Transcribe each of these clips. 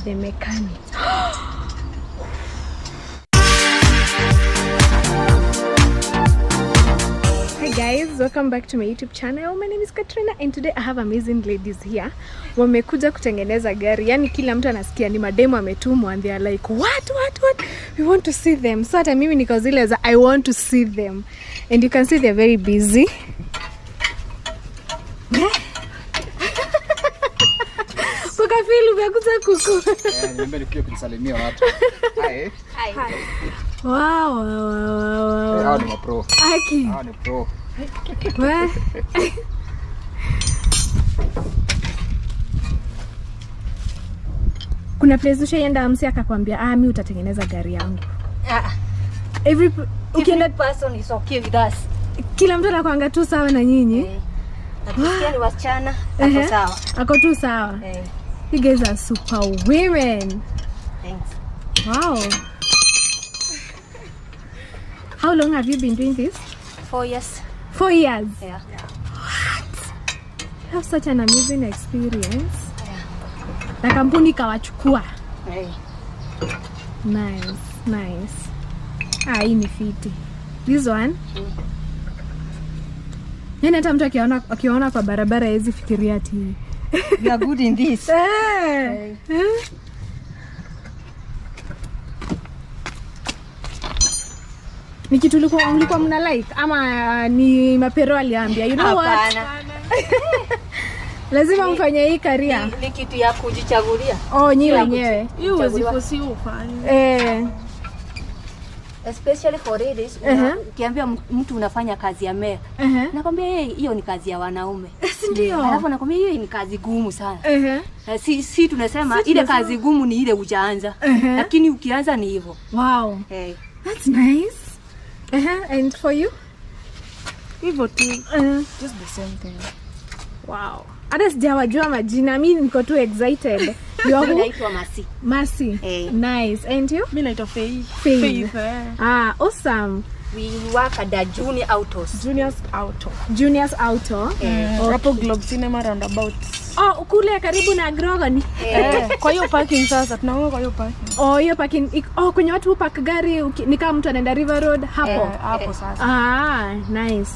the mechanic. Hi guys, welcome back to my YouTube channel. My name is Katrina and today I have amazing ladies here. Wamekuja kutengeneza gari. Yani kila mtu anasikia ni mademo ametumwa and they are like, what? We want to see them. So hata mimi niko zile za I want to see them. And you can see they're very busy. Ukafili umekuja kuku. Niambia nikiwa kusalimia watu. Hi. Wow. Hao ni mapro. Aki. Hao ni pro. We. Kuna place ushaenda amsi akakwambia mimi utatengeneza gari yangu. Every person is okay with us. Kila mtu anakuanga tu sawa na nyinyi. Akisikia ni wasichana ako sawa. Ako tu sawa. You guys are super women. Thanks. Wow. How long have you been doing this? 4 years. 4 years? Yeah. What? You have such an amazing experience. Yeah. Na kampuni kawachukua. Hey. Nice. Hii ni fiti. This one? Yaani hata mtu akiona kwa barabara hizi fikiria ati We are good in this. Ni kitu mlikuwa mna like ama ni mapero aliambia you know what? Lazima mfanye hii career. Ni kitu ya kujichagulia. Nyi wenyewe. You usifosi ufanye. Especially for ladies, ukiambia mtu unafanya kazi ya mea. Nakwambia hiyo ni kazi ya wanaume. Ndio. Alafu nakwambia hiyo ni kazi gumu sana. Si tunasema ile kazi gumu ni ile hujaanza. Lakini ukianza ni hivyo. Wow. That's nice. And for you? Hivyo tu. Just the same thing. Wow. Hata sijawajua majina. Mimi niko too excited. Mimi naitwa Mercy. Nice. And you? Mimi naitwa Faith. Awesome. We work at the Junior Autos. Junior's Auto. Hapo Globe Cinema roundabout. Kule karibu na Grogan. Kwa hiyo parking sasa tunaona kwa hiyo parking. Hiyo parking kwenye watu park gari ni kama mtu anaenda River Road hapo. Hapo sasa. Nice.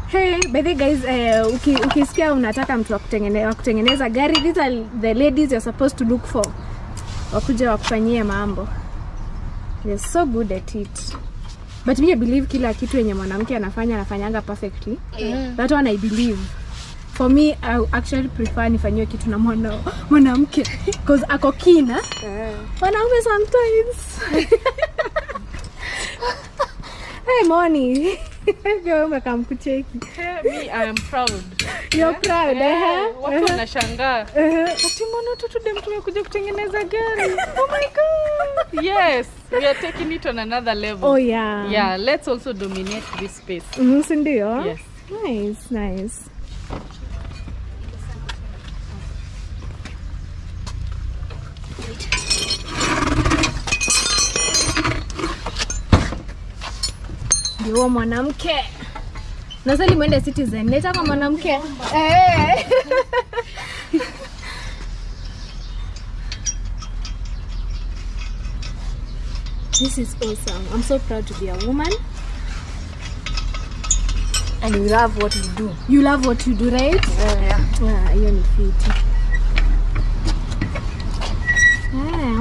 Hey, by the guys, ukisikia unataka mtu wa kutengeneza gari, these are the ladies you're supposed to look for. Wakuja wakufanyie mambo. They're so good at it. But me I believe kila kitu yenye mwanamke anafanyanga perfectly. That one I believe. For me, I actually prefer nifanywe kitu na mwanamke because ako kina. Wanaume sometimes. Hey, Moni. Me, I am proud. You're proud, Watu wanashangaa. Ati mbona tutude mtu amekuja kutengeneza gari? Oh my god. Yes, we are taking it on another level. Oh yeah. Yeah, let's also dominate this space. Sindio? Yes. Nice. Ndio mwanamke. Nasali mwende Citizen. Leta kwa mwanamke. This is awesome. I'm so proud to be a woman. And you love what you do. You love what you do, right? Hiyo ni fiti.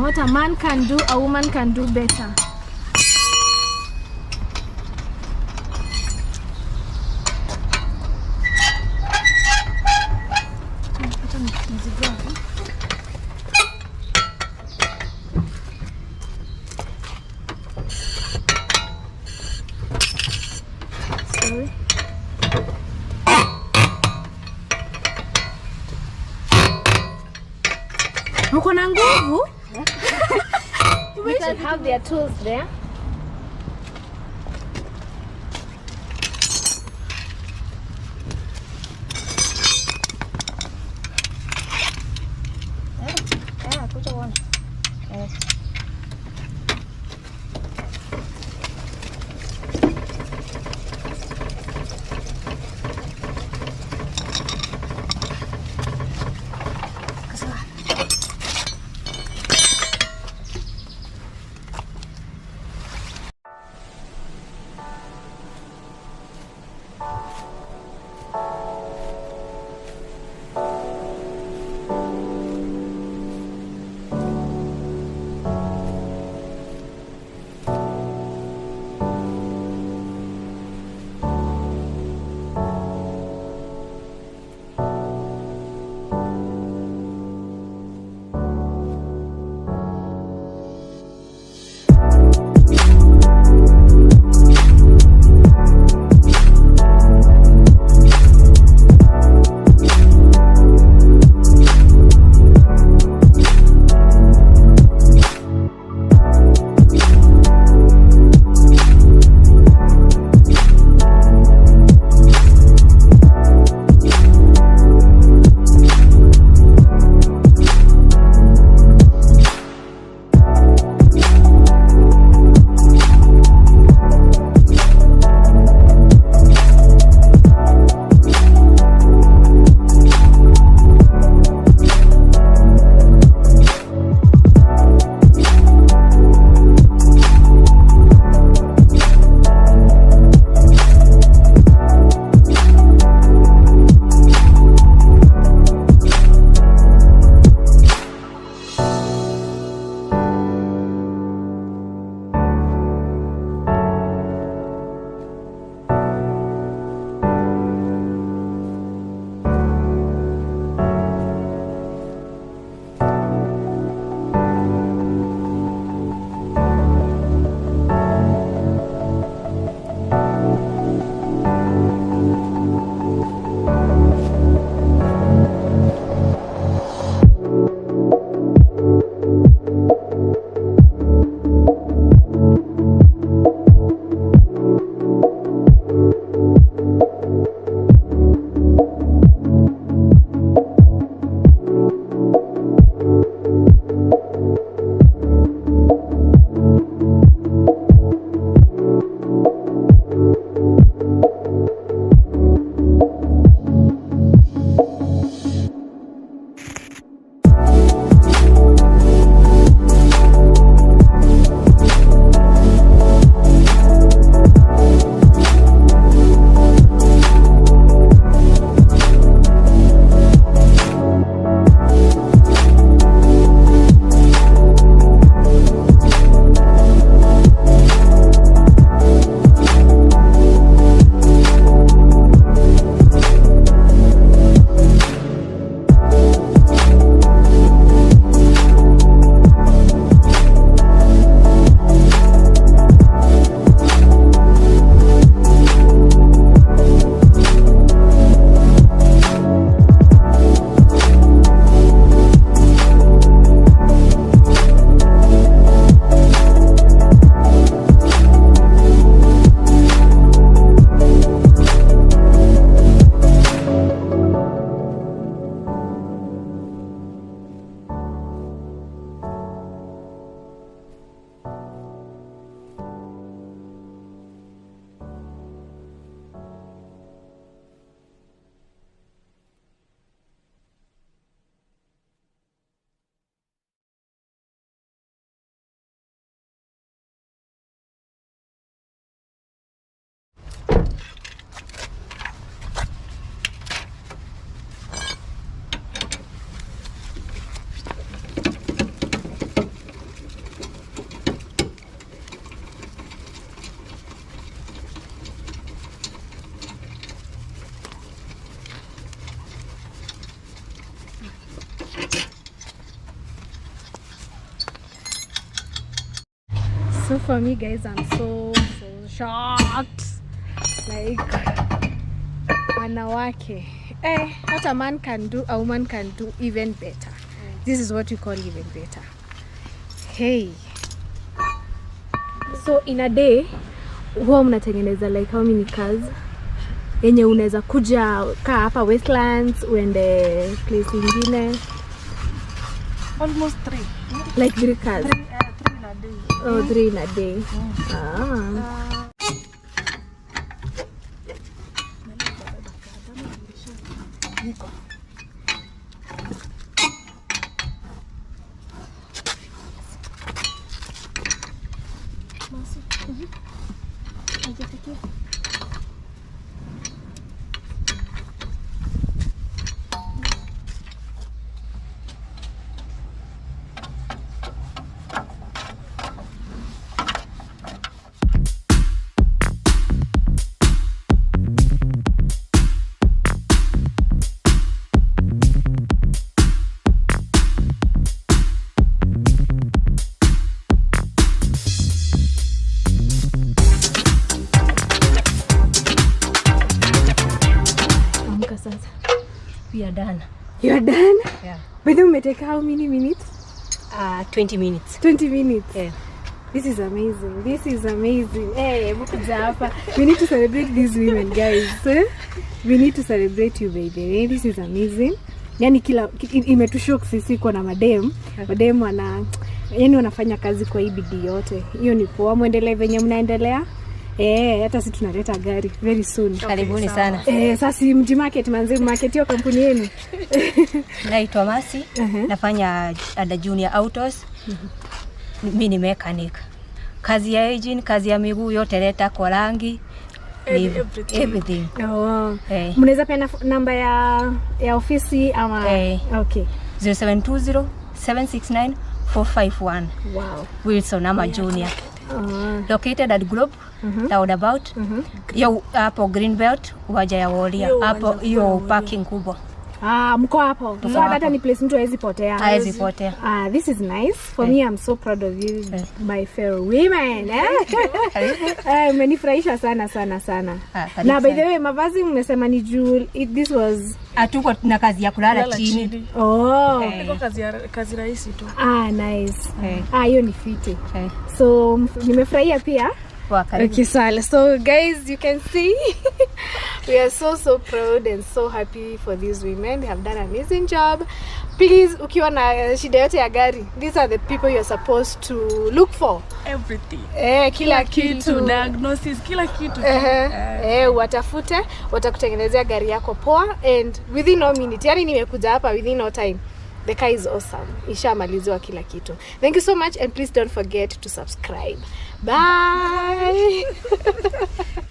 What a man can do, a woman can do better. Uko na nguvu? You should have their tools there. Kuja uone. So for me guys, I'm so shocked. Like wanawake, what a man can do, a woman can do even better. This is what we call even better. Hey, so in a day huwa mnatengeneza like how many cars yenye unaweza kuja kaa hapa Westlands uende place ingine? Almost 3. Like 3 cars? 3 in a day. Oh, 3 in a day. We are done. You are done? Yeah. By the way, take how many minutes? 20 minutes. 20 minutes? Yeah. This is amazing. This is amazing. Hey, we need to celebrate these women, guys. We need to celebrate you, baby. This is amazing. Yani kila imetushock sisi kwa na madem. Madem yani wanafanya kazi kwa hii bidii yote. Hiyo ni poa, muendelee venye mnaendelea. Hata sisi tunaleta gari very soon. Karibuni sana. Sasa mji market manzi market hiyo kampuni yenu. Naitwa Masi, nafanya ada junior autos. Mimi ni mechanic. Kazi ya engine, kazi ya miguu yote leta kwa rangi. Everything. Oh. Mnaweza pia namba ya ofisi ama okay. 0720 769 451. Wow. Wilson ama junior. Located at Globe, roundabout. Yo hapo Greenbelt, waja ya Wolia. Hapo hiyo parking kubwa. Mko hapo. So hata ni place mtu hawezi potea. Hawezi potea. This is nice. For me, I'm so proud of you, my fellow women. Umenifurahisha sana. Na by the way, mavazi mmesema ni jewel. This was atuko na kazi ya kulala chini. Niko kazi rahisi tu. Nice. Hiyo ni fiti. So nimefurahia pia. Okay, so guys, you can see we are so proud and so happy for these women. They have done an amazing job. Please, ukiwa na shida yote ya gari, these are the people you're supposed to look for. Everything. Kila kitu. Diagnosis, kila kitu. Watafute, watakutengenezea gari yako poa and within no minute. Yani nimekuja hapa within no time. The car is awesome. Ishamaliziwa kila kitu. Thank you so much and please don't forget to subscribe. Bye.